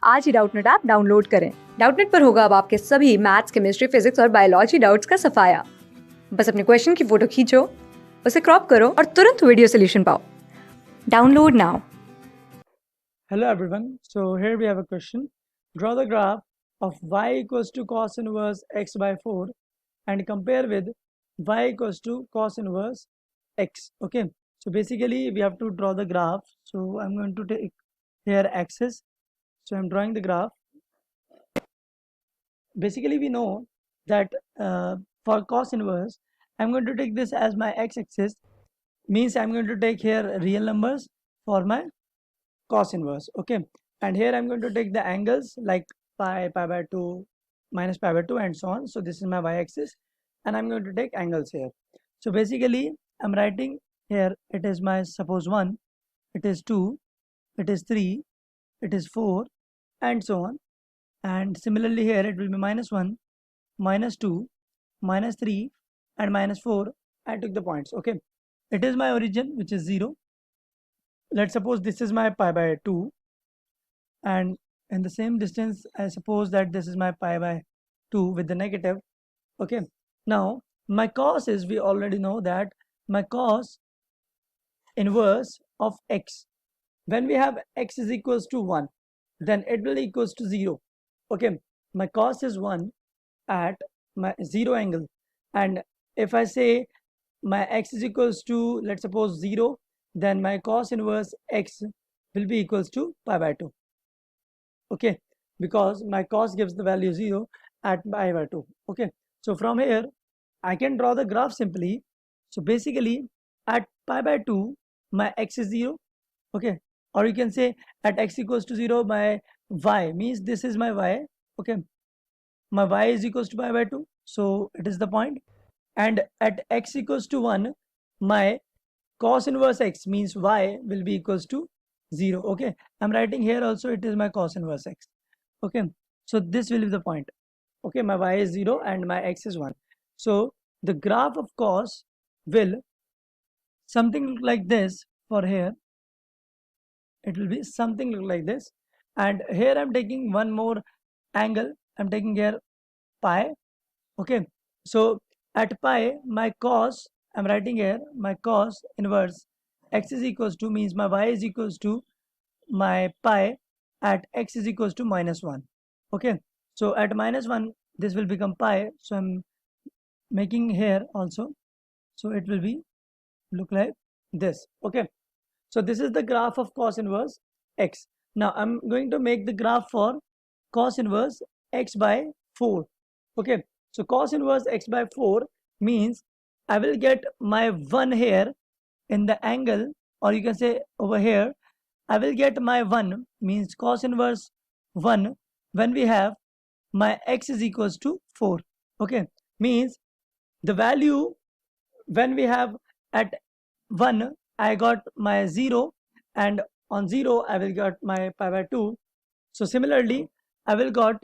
आज ही Doubtnut app download करें। Doubtnut पर होगा अब आपके सभी मैथ्स, केमिस्ट्री, फिजिक्स और बायोलॉजी डाउट्स का सफाया। बस अपने क्वेश्चन की फोटो खींचो, उसे क्रॉप करो और तुरंत वीडियो सोल्यूशन पाओ। Download now. Hello everyone, so here we have a question. Draw the graph of y equals to cos inverse x by 4 and compare with y equals to cos inverse x. Okay, so basically we have to draw the graph. So I'm going to take here axis. So I'm drawing the graph. Basically we know that for cos inverse, I'm going to take this as my x-axis, means I'm going to take here real numbers for my cos inverse. Okay, and here I'm going to take the angles like pi by 2, minus pi by 2, and so on. So this is my y-axis, and I'm going to take angles here. So basically I'm writing here, it is my suppose 1, it is 2, it is 3, it is 4, and so on. And similarly here it will be minus 1, minus 2, minus 3, and minus 4. I took the points. Okay, it is my origin, which is 0. Let's suppose this is my pi by 2, and in the same distance I suppose that this is my pi by 2 with the negative. Okay, now my cos is, we already know that my cos inverse of x, when we have x is equals to 1, then it will equals to 0. Okay, my cos is 1 at my 0 angle, and if I say my x is equals to, let's suppose 0, then my cos inverse x will be equals to pi by 2. Okay, because my cos gives the value 0 at pi by 2. Okay, so from here I can draw the graph simply. So basically at pi by 2 my x is 0. Okay, or you can say at x equals to 0 my y, means this is my y. Okay, my y is equals to pi by 2, so it is the point. And at x equals to 1 my cos inverse x, means y, will be equals to 0. Okay, I'm writing here also it is my cos inverse x. Okay, so this will be the point. Okay, my y is 0 and my x is 1. So the graph of cos will something look like this. For here it will be something look like this, and here I'm taking one more angle. I'm taking here pi. Okay, so at pi my cos, I'm writing here my cos inverse x is equals to, means my y is equals to my pi at x is equals to minus 1. Okay, so at minus 1 this will become pi, so I'm making here also, so it will be look like this. Okay, so this is the graph of cos inverse x. Now I'm going to make the graph for cos inverse x by 4. Okay, so cos inverse x by 4 means I will get my 1 here in the angle, or you can say over here I will get my 1, means cos inverse 1, when we have my x is equals to 4. Okay, means the value when we have at 1 I got my 0, and on 0 I will get my pi by 2. So similarly I will got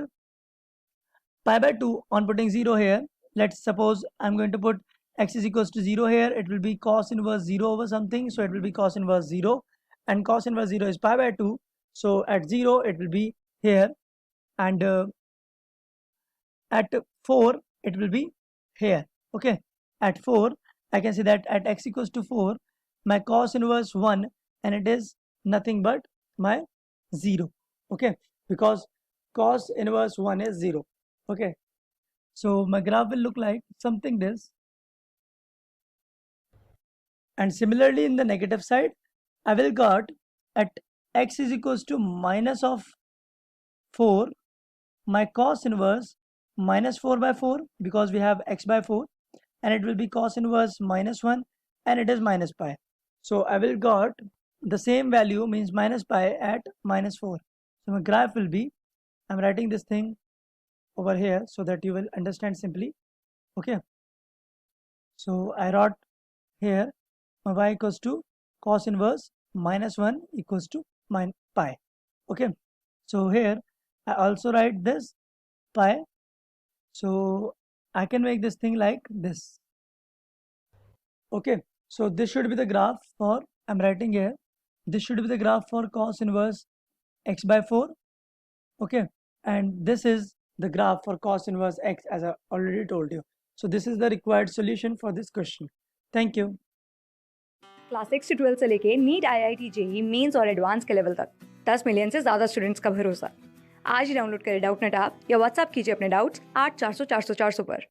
pi by 2 on putting 0 here. Let's suppose I'm going to put x is equals to 0 here. It will be cos inverse 0 over something, so it will be cos inverse 0, and cos inverse 0 is pi by 2, so at 0 it will be here, and at 4 it will be here. Okay, at 4 I can say that at x equals to 4 my cos inverse 1, and it is nothing but my 0. Okay, because cos inverse 1 is 0. Okay, so my graph will look like something this. And similarly in the negative side I will got at x is equals to minus of 4 my cos inverse minus 4 by 4, because we have x by 4, and it will be cos inverse minus 1, and it is minus pi. So I will got the same value, means minus pi at minus 4. So my graph will be, I'm writing this thing over here so that you will understand simply. Okay, so I wrote here my y equals to cos inverse minus 1 equals to pi. Okay, so here I also write this pi, so I can make this thing like this. Okay, so this should be the graph for, I'm writing here, this should be the graph for cos inverse x by 4. Okay, and this is the graph for cos inverse x, as I already told you. So this is the required solution for this question. Thank you. Class 6 से 12 से लेके NEET IIT JEE mains और advance के level तक 10 million से ज़्यादा students का भरोसा। आज ही डाउनलोड करें डाउटनेट ऐप या व्हाट्सएप कीजिए अपने डाउट्स 8400 400 400 पर।